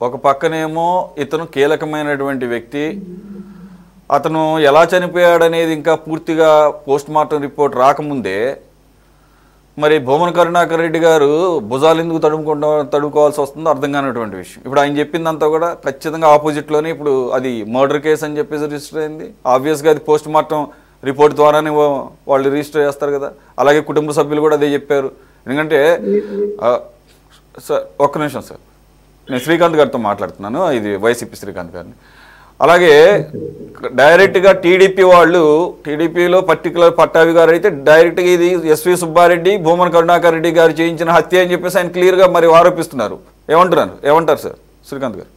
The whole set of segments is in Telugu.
ఒక పక్కనేమో ఇతను కీలకమైనటువంటి వ్యక్తి, అతను ఎలా చనిపోయాడనేది ఇంకా పూర్తిగా పోస్ట్ మార్టం రిపోర్ట్ రాకముందే మరి భూమన కరుణాకర్ రెడ్డి గారు భుజాలు ఎందుకు తడుముకోవాల్సి వస్తుందో అర్థం కానటువంటి విషయం. ఇప్పుడు ఆయన చెప్పిందంతా కూడా ఖచ్చితంగా ఆపోజిట్లోనే ఇప్పుడు అది మర్డర్ కేసు అని చెప్పేసి రిజిస్టర్ అయింది. ఆబ్వియస్గా అది పోస్ట్ మార్టం రిపోర్ట్ ద్వారానే వాళ్ళు రిజిస్టర్ చేస్తారు కదా. అలాగే కుటుంబ సభ్యులు కూడా అదే చెప్పారు. ఎందుకంటే సార్ ఒక్క నిమిషం సార్, నేను శ్రీకాంత్ గారితో మాట్లాడుతున్నాను, ఇది వైసీపీ శ్రీకాంత్ గారిని. అలాగే డైరెక్ట్గా టీడీపీ వాళ్ళు, టీడీపీలో పర్టికులర్ పట్టాభి గారు అయితే డైరెక్ట్గా ఇది ఎస్వి సుబ్బారెడ్డి భూమన కరుణాకర్ రెడ్డి గారు చేయించిన హత్య అని చెప్పేసి ఆయన క్లియర్గా మరి ఆరోపిస్తున్నారు. ఏమంటారు సార్ శ్రీకాంత్ గారు?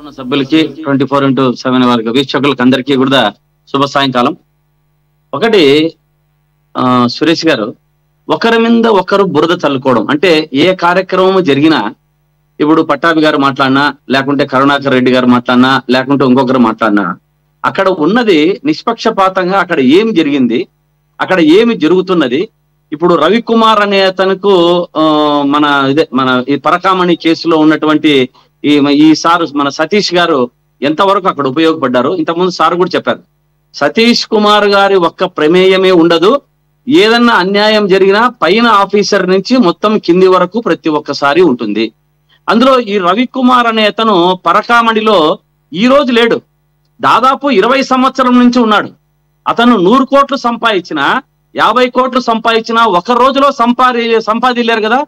ఉన్న సభ్యులకి 24/7 వారికి వీక్షకులకి అందరికీ కూడా శుభ సాయంకాలం. ఒకటి సురేష్ గారు, ఒకరి మీద ఒకరు బురద చల్లుకోవడం అంటే ఏ కార్యక్రమం జరిగినా, ఇప్పుడు పట్టాభి గారు మాట్లాడినా, లేకుంటే కరుణాకర్ రెడ్డి గారు మాట్లాడినా, లేకుంటే ఇంకొకరు మాట్లాడినా, అక్కడ ఉన్నది నిష్పక్షపాతంగా అక్కడ ఏమి జరిగింది, అక్కడ ఏమి జరుగుతున్నది. ఇప్పుడు రవికుమార్ అనే అతనుకు మన ఈ పరకామణి కేసులో ఉన్నటువంటి ఈ సారు మన సతీష్ గారు ఎంతవరకు అక్కడ ఉపయోగపడ్డారు. ఇంతకుముందు సార్ కూడా చెప్పారు, సతీష్ కుమార్ గారి ఒక్క ప్రమేయమే ఉండదు. ఏదన్నా అన్యాయం జరిగినా పైన ఆఫీసర్ నుంచి మొత్తం కింది వరకు ప్రతి ఒక్కసారి ఉంటుంది. అందులో ఈ రవికుమార్ అనే అతను పరకామణిలో ఈ రోజు లేడు, దాదాపు 20 సంవత్సరం నుంచి ఉన్నాడు. అతను 100 కోట్లు సంపాదించినా, 50 కోట్లు సంపాదించినా ఒక రోజులో సంపాదించలేరు కదా.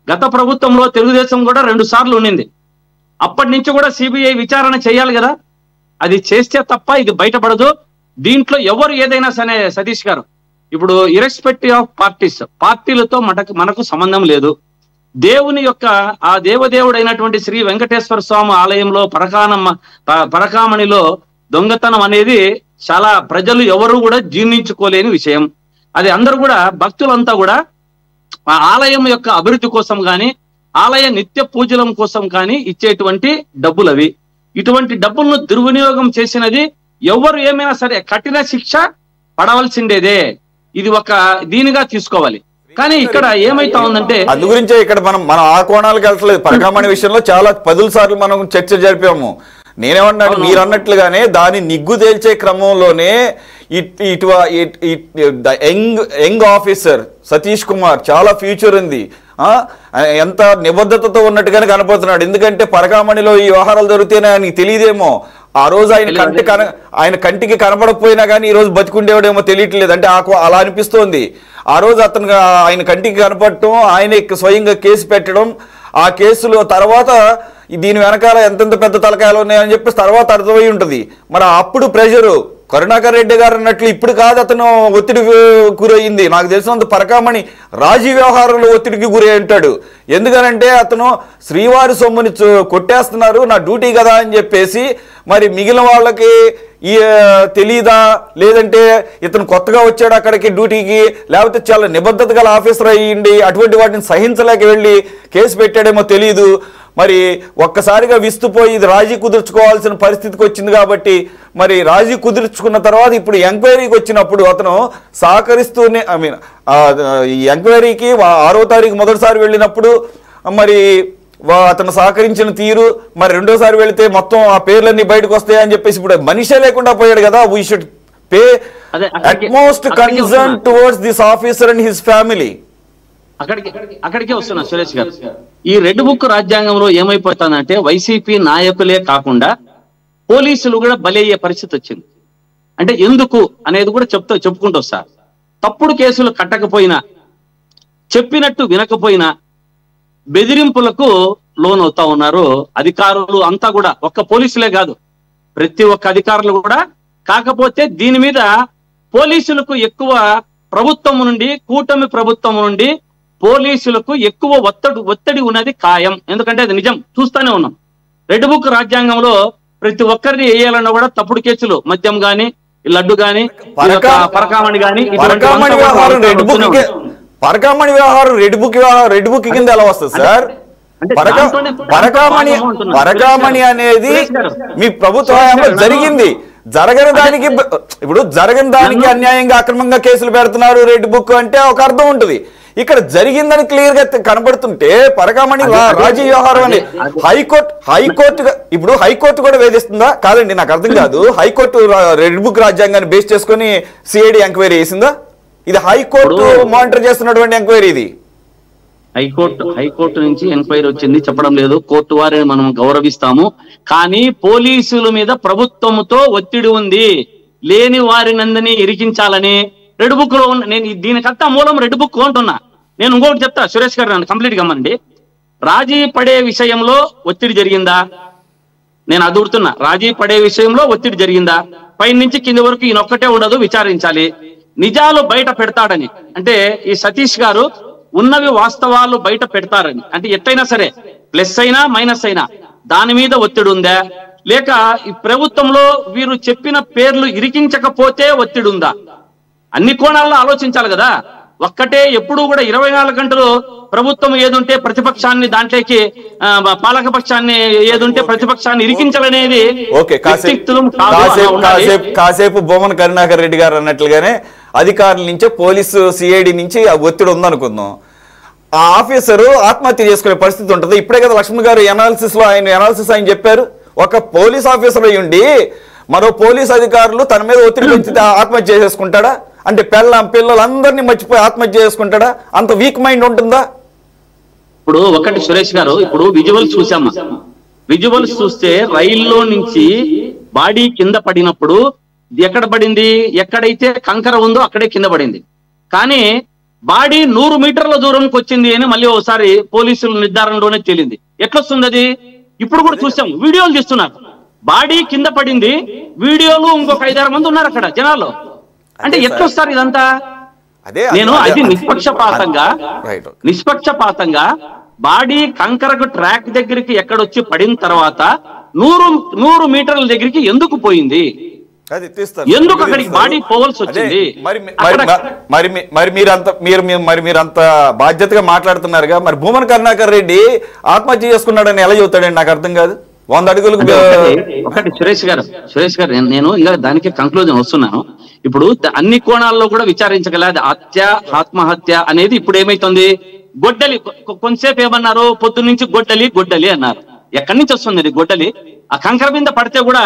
గత ప్రభుత్వంలో తెలుగుదేశం కూడా 2 సార్లు ఉండింది. అప్పటి నుంచి కూడా సిబిఐ విచారణ చేయాలి కదా. అది చేస్తే తప్ప ఇది బయటపడదు. దీంట్లో ఎవరు ఏదైనా సరే సతీష్ గారు, ఇప్పుడు ఇర్రెస్పెక్టివ్ ఆఫ్ పార్టీలతో మనకు సంబంధం లేదు. దేవుని యొక్క ఆ దేవదేవుడైనటువంటి శ్రీ వెంకటేశ్వర స్వామి ఆలయంలో పరకామణిలో దొంగతనం అనేది చాలా ప్రజలు ఎవరు కూడా జీర్ణించుకోలేని విషయం. అది అందరూ కూడా భక్తులంతా కూడా ఆ ఆలయం యొక్క అభివృద్ధి కోసం కానీ, ఆలయ నిత్య పూజలం కోసం కానీ ఇచ్చేటువంటి డబ్బులు అవి. ఇటువంటి డబ్బులను దుర్వినియోగం చేసినది ఎవరు ఏమైనా సరే కఠిన శిక్ష పడవలసిండేదే. ఇది ఒక దీనిగా తీసుకోవాలి. కానీ ఇక్కడ ఏమైతా ఉందంటే, అందు గురించే ఇక్కడ మనం ఆ కోణాలకు వెళ్ళట్లేదు. పరకామణి విషయంలో చాలా 10 సార్లు మనం చర్చ జరిపాము. నేనేమన్నాను, మీరు అన్నట్లుగానే దాని నిగ్గు తేల్చే క్రమంలోనే యంగ్ ఆఫీసర్ సతీష్ కుమార్ చాలా ఫ్యూచర్ ఉంది, ఎంత నిబద్ధతతో ఉన్నట్టుగానే కనపడుతున్నాడు. ఎందుకంటే పరకామణిలో ఈ వ్యవహారాలు జరిగితేనే ఆయనకి తెలియదేమో. ఆ రోజు ఆయన కంటికి కనపడకపోయినా కానీ ఈ రోజు బతికుండేవాడేమో తెలియట్లేదు. అంటే అలా అనిపిస్తోంది. ఆ రోజు అతను ఆయన కంటికి కనపడటం, ఆయన స్వయంగా కేసు పెట్టడం, ఆ కేసులో తర్వాత దీని వెనకాల ఎంతెంత పెద్ద తలకాయలు ఉన్నాయని చెప్పేసి తర్వాత అర్థమై ఉంటుంది. మరి అప్పుడు ప్రెషరు కరుణాకర్ రెడ్డి గారు అన్నట్లు ఇప్పుడు కాదు అతను ఒత్తిడి గురయ్యింది. నాకు తెలిసినంత పరకామణి రాజీ వ్యవహారంలో ఒత్తిడికి గురై ఉంటాడు. ఎందుకనంటే అతను శ్రీవారి సొమ్ముని కొట్టేస్తున్నారు, నా డ్యూటీ కదా అని చెప్పేసి మరి మిగిలిన వాళ్ళకి తెలీదా, లేదంటే ఇతను కొత్తగా వచ్చాడు అక్కడికి డ్యూటీకి, లేకపోతే చాలా నిబద్ధత గల ఆఫీసర్ అయ్యిండి అటువంటి వాటిని సహించలేక వెళ్ళి కేసు పెట్టాడేమో తెలీదు. మరి ఒక్కసారిగా విస్తుపోయి ఇది రాజీ కుదుర్చుకోవాల్సిన పరిస్థితికి వచ్చింది. కాబట్టి మరి రాజీ కుదుర్చుకున్న తర్వాత ఇప్పుడు ఎంక్వైరీకి వచ్చినప్పుడు అతను సహకరిస్తూనే ఈ ఎంక్వైరీకి 6వ తారీఖు మొదటిసారి వెళ్ళినప్పుడు మరి అతను సహకరించిన తీరు, మరి రెండోసారి వెళితే మొత్తం ఆ పేర్లన్నీ బయటకు వస్తాయి అని చెప్పేసి ఇప్పుడు మనిషే లేకుండా పోయాడు కదా. We should pay utmost concern towards this officer and his family. అక్కడికే వస్తున్నా సురేష్ గారు. ఈ రెడ్ బుక్ రాజ్యాంగంలో ఏమైపోతుందంటే వైసీపీ నాయకులే కాకుండా పోలీసులు కూడా బలయ్యే పరిస్థితి వచ్చింది. అంటే ఎందుకు అనేది కూడా చెప్పుకుంటూ వస్తా. తప్పుడు కేసులు కట్టకపోయినా, చెప్పినట్టు వినకపోయినా బెదిరింపులకు లోన్ అవుతా ఉన్నారు అధికారులు అంతా కూడా. ఒక్క పోలీసులే కాదు, ప్రతి ఒక్క అధికారులు కూడా. కాకపోతే దీని మీద పోలీసులకు ఎక్కువ ప్రభుత్వం నుండి, కూటమి ప్రభుత్వం నుండి పోలీసులకు ఎక్కువ ఒత్తిడి ఉన్నది ఖాయం. ఎందుకంటే అది నిజం, చూస్తూనే ఉన్నాం. రెడ్ బుక్ రాజ్యాంగంలో ప్రతి ఒక్కరిని వేయాలన్నా కూడా తప్పుడు కేసులు, మద్యం గాని, లడ్డు గాని, పరకామణి గాని, పరకామణి వ్యవహారం రెడ్ బుక్ కింద ఎలా వస్తుంది సార్? పరకామణి అనేది మీ ప్రభుత్వ హయాంలో జరిగింది. జరగని దానికి అన్యాయంగా అక్రమంగా కేసులు పెడుతున్నారు రెడ్ బుక్ అంటే ఒక అర్థం ఉంటుంది. ఇక్కడ జరిగిందని క్లియర్ గా కనబడుతుంటే పరకామణి రాజీ వ్యవహారం అని హైకోర్టు ఇప్పుడు హైకోర్టు కూడా వేధిస్తుందా? కాదండి, నాకు అర్థం కాదు. హైకోర్టు రెడ్ బుక్ రాజ్యాంగాన్ని బేస్ చేసుకుని సిఐడి ఎంక్వైరీ చేసిందా? ఇది హైకోర్టు మానిటర్ చేస్తున్నటువంటి ఎంక్వైరీ. ఇది హైకోర్టు నుంచి ఎంక్వైరీ వచ్చింది చెప్పడం లేదు, కోర్టు వారిని మనం గౌరవిస్తాము. కానీ పోలీసుల మీద ప్రభుత్వంతో ఒత్తిడి ఉంది, లేని వారినందని ఇరికించాలని రెడ్ బుక్ లో ఉన్న. నేను దీనికంతా మూలం రెడ్ బుక్ అంటున్నా. నేను ఇంకొకటి చెప్తా, సురేష్ గారు నన్ను కంప్లీట్ గమ్మండి. రాజీ పడే విషయంలో ఒత్తిడి జరిగిందా? నేను అదుడుతున్నా, రాజీ పడే విషయంలో ఒత్తిడి జరిగిందా? పై నుంచి కింది వరకు ఈయనొక్కటే ఉండదు, విచారించాలి. నిజాలు బయట పెడతాడని అంటే ఈ సతీష్ గారు ఉన్నవి వాస్తవాలు బయట పెడతారని అంటే ఎట్లయినా సరే ప్లస్ అయినా మైనస్ అయినా దాని మీద ఒత్తిడి ఉందా, లేక ఈ ప్రభుత్వంలో వీరు చెప్పిన పేర్లు ఇరికించకపోతే ఒత్తిడి ఉందా? అన్ని కోణాల్లో ఆలోచించాలి కదా. ఒక్కటే ఎప్పుడు కూడా 24 గంటలు ప్రభుత్వం ఏదుంటే ప్రతిపక్షాన్ని దాంట్లోకి పాలక పక్షాన్ని ఏదుంటే ప్రతిపక్షాన్ని ఇరికించాలనేది కాసేపు బొమ్మన కరుణాకర్ రెడ్డి గారు అన్నట్లుగానే అధికారుల నుంచే పోలీసు సిఐడి నుంచి ఆ ఒత్తిడి ఉందనుకుందాం. ఆ ఆఫీసరు ఆత్మహత్య చేసుకునే పరిస్థితి ఉంటుంది. ఇప్పుడే కదా లక్ష్మణ్ గారు ఆయన చెప్పారు. ఒక పోలీస్ ఆఫీసర్ అయి ఉండి మరో పోలీస్ అధికారులు తన మీద ఒత్తిడి పెంచితే ఆత్మహత్య చేసుకుంటాడా? అంటే పిల్లలందరినీ మర్చిపోయి ఆత్మహత్య చేసుకుంటాడా? అంత వీక్ మైండ్ ఉంటుందా? ఇప్పుడు ఒకటి సురేష్ గారు, ఇప్పుడు విజువల్స్ చూసామా? విజువల్స్ చూస్తే రైల్లో నుంచి బాడీ కింద పడినప్పుడు ఎక్కడ పడింది? ఎక్కడైతే కంకర ఉందో అక్కడే కింద పడింది. కానీ బాడీ 100 మీటర్ల దూరంకి వచ్చింది అని మళ్ళీ ఒకసారి పోలీసుల నిర్ధారణలోనే తేలింది. ఎట్లొస్తుంది అది? ఇప్పుడు కూడా చూసాం, వీడియోలు తీస్తున్నారు. బాడీ కింద పడింది, వీడియోలు ఇంకొక 5-6 మంది ఉన్నారు అక్కడ జనాల్లో. అంటే ఎట్లొస్తారు ఇదంతా? నేను అది నిష్పక్షపాతంగా బాడీ కంకరకు ట్రాక్ దగ్గరికి ఎక్కడొచ్చి పడిన తర్వాత 100 మీటర్ల దగ్గరికి ఎందుకు పోయింది? ఎందుకు అక్కడికి బాడీ పోవాల్సి వచ్చింది? మరి మీరంత బాధ్యతగా మాట్లాడుతున్నారుగా. మరి భూమన కరుణాకర్ రెడ్డి ఆత్మహత్య చేసుకున్నాడని ఎలా చెబుతాడండి? నాకు అర్థం కాదు. 100 అడుగులకు ఒకటి సురేష్ గారు నేను ఇంకా దానికి కంక్లూజన్ వస్తున్నాను. ఇప్పుడు అన్ని కోణాల్లో కూడా విచారించగల హత్య ఆత్మహత్య అనేది ఇప్పుడు ఏమైతుంది? గొడ్డలి కొంతసేపు ఏమన్నారు? పొద్దున్నుంచి గొడ్డలి అన్నారు. ఎక్కడి నుంచి వస్తుంది గొడ్డలి? ఆ కంకర మీద పడితే కూడా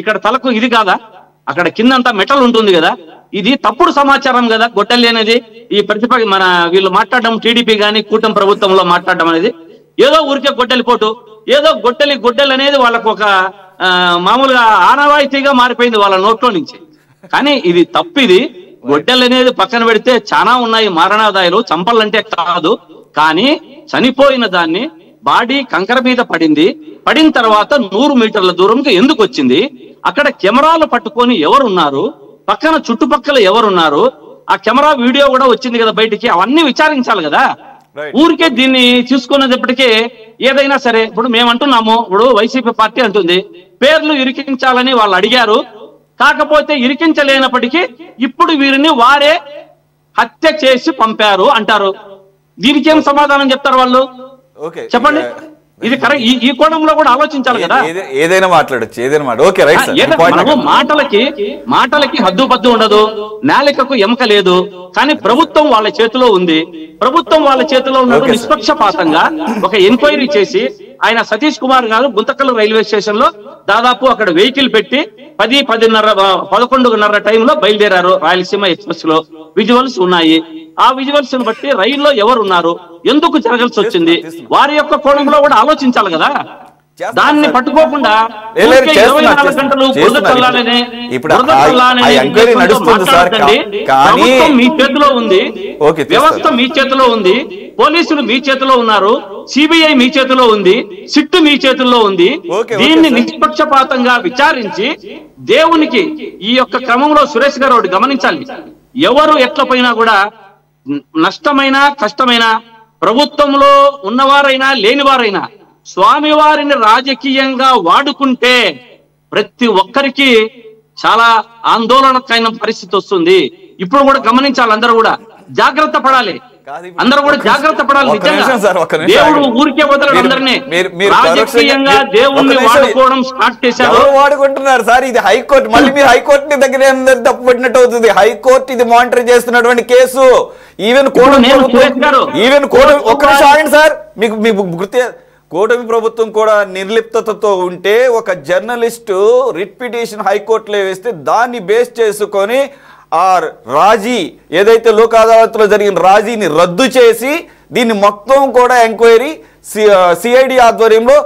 ఇక్కడ తలకు ఇది కాదా? అక్కడ కిందంతా మెటల్ ఉంటుంది కదా. ఇది తప్పుడు సమాచారం కదా గొడ్డలి అనేది. ఈ మన వీళ్ళు మాట్లాడడం, టీడీపీ గాని కూటమి ప్రభుత్వంలో మాట్లాడడం అనేది ఏదో ఊరికే గొడ్డలి పోటు, ఏదో గొడ్డలి అనేది వాళ్ళకు ఒక మామూలుగా ఆనవాయితీగా మారిపోయింది వాళ్ళ నోట్లో నుంచి. కానీ ఇది తప్పిది. గొడ్డలు అనేది పక్కన పెడితే చాలా ఉన్నాయి మారణాదాయాలు, చంపాలంటే కాదు. కానీ చనిపోయిన దాన్ని బాడీ కంకర మీద పడిన తర్వాత 100 మీటర్ల దూరంకి ఎందుకు వచ్చింది? అక్కడ కెమెరాలు పట్టుకొని ఎవరున్నారు, పక్కన చుట్టుపక్కల ఎవరున్నారు, ఆ కెమెరా వీడియో కూడా వచ్చింది కదా బయటికి. అవన్నీ విచారించాలి కదా. ఊరికే దీన్ని చూసుకునేటప్పటికీ ఏదైనా సరే ఇప్పుడు మేమంటున్నాము, ఇప్పుడు వైసీపీ పార్టీ అంటుంది పేర్లు ఇరికించాలని వాళ్ళు అడిగారు, కాకపోతే ఇరికించలేనప్పటికీ ఇప్పుడు వీరిని వారే హత్య చేసి పంపారు అంటారు. దీనికి ఏం సమాధానం చెప్తారు వాళ్ళు? చెప్పండి. ఇది కరెక్ట్. ఈ కోణంలో కూడా ఆలోచించాలి కదా. ఏదైనా మాట్లాడచ్చు. మనము మాటలకి హద్దుపద్దు ఉండదు, నాలికకు ఎముక లేదు. కానీ ప్రభుత్వం వాళ్ళ చేతిలో ఉంది. ప్రభుత్వం వాళ్ళ చేతిలో ఉన్నప్పుడు నిష్పక్షపాతంగా ఒక ఎంక్వైరీ చేసి ఆయన సతీష్ కుమార్ గారు గుంతకల్ రైల్వే స్టేషన్ లో దాదాపు అక్కడ వెహికల్ పెట్టి 11:30 టైంలో బయలుదేరారు రాయలసీమ ఎక్స్ప్రెస్ లో. విజువల్స్ ఉన్నాయి. ఆ విజువల్స్ ను బట్టి రైల్లో ఎవరున్నారు, ఎందుకు జరగాల్సి వచ్చింది, వారి యొక్క కోణంలో కూడా ఆలోచించాలి కదా. దాన్ని పట్టుకోకుండా 24 గంటలు ప్రభుత్వం మీ చేతిలో ఉంది, వ్యవస్థ మీ చేతిలో ఉంది, పోలీసులు మీ చేతిలో ఉన్నారు, సిబిఐ మీ చేతిలో ఉంది, సిట్టు మీ చేతుల్లో ఉంది. దీన్ని నిష్పక్షపాతంగా విచారించి దేవునికి ఈ యొక్క క్రమంలో సురేష్ గారు ఒకటి గమనించాలి. ఎవరు ఎట్ల పోయినా కూడా నష్టమైనా కష్టమైనా ప్రభుత్వంలో ఉన్నవారైనా లేనివారైనా స్వామివారిని రాజకీయంగా వాడుకుంటే ప్రతి ఒక్కరికి చాలా ఆందోళనకైన పరిస్థితి వస్తుంది. ఇప్పుడు కూడా గమనించాలి, అందరూ కూడా జాగ్రత్త పడాలి. అందరూ కూడా జాగ్రత్త పడాలి. దేవుడు ఊరికే వదలడు అందరినీ. రాజకీయంగా దేవుణ్ణి వాడుకోవడం స్టార్ట్ చేశారు. వాడుకుంటున్నారు సార్. ఇది హైకోర్టు, మళ్ళీ మీరు హైకోర్టు దగ్గర తప్పుపట్టినట్టు అవుతుంది. హైకోర్టు ఇది మానిటర్ చేస్తున్నటువంటి కేసు. ఈవెన్ కోర్టు ఒక్క నిమిషం ఆగండి సార్. మీకు గుర్తు, కూటమి ప్రభుత్వం కూడా నిర్లిప్తతతో ఉంటే ఒక జర్నలిస్టు రిట్ పిటిషన్ హైకోర్టులో వేస్తే దాన్ని బేస్ చేసుకొని ఆ రాజీ ఏదైతే లోక్ అదాలత్లో జరిగిన రాజీని రద్దు చేసి దీన్ని మొత్తం కూడా ఎంక్వైరీ సిఐడి ఆధ్వర్యంలో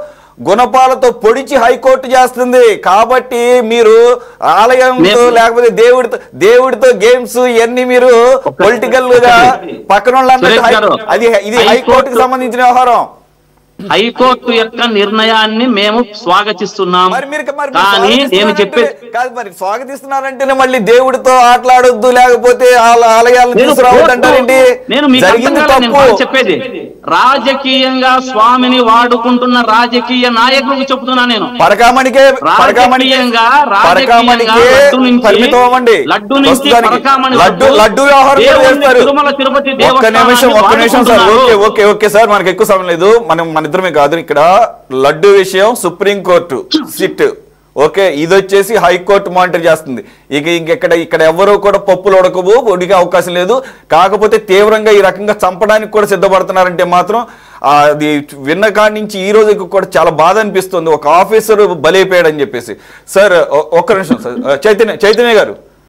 గుణపాలతో పొడిచి హైకోర్టు చేస్తుంది. కాబట్టి మీరు ఆలయంతో లేకపోతే దేవుడితో గేమ్స్ ఇవన్నీ మీరు పొలిటికల్ గా పక్కన ఇది హైకోర్టుకి సంబంధించిన వ్యవహారం. హైకోర్టు యొక్క నిర్ణయాన్ని మేము స్వాగతిస్తున్నాం. కానీ నేను చెప్పేది కాదు, మరి స్వాగతిస్తున్నారంటేనే మళ్ళీ దేవుడితో ఆటలాడొద్దు లేకపోతే ఆలయాలను తీసుకురావద్దంటారేంటి? చెప్పేది రాజకీయంగా స్వామిని వాడుకుంటున్న రాజకీయ నాయకులకు చెప్తున్నా నేను. పరకామణికే లడ్డు వ్యవహారం తిరుమల తిరుపతి ఒక్క నిమిషం సార్. ఓకే సార్, మనకి ఎక్కువ సమయం లేదు. మన ఇద్దరమే కాదు, ఇక్కడ లడ్డు విషయం సుప్రీంకోర్టు సిట్, ఓకే, ఇది వచ్చేసి హైకోర్టు మానిటర్ చేస్తుంది. ఇక్కడ ఎవరు కూడా పప్పులు ఉడికే అవకాశం లేదు. కాకపోతే తీవ్రంగా ఈ రకంగా చంపడానికి కూడా సిద్ధపడుతున్నారంటే మాత్రం అది విన్న కాడి నుంచి ఈ రోజు కూడా చాలా బాధ అనిపిస్తుంది. ఒక ఆఫీసర్ బలైపోయాడని చెప్పేసి. సార్ ఒక్క నిమిషం సార్, చైతన్య గారు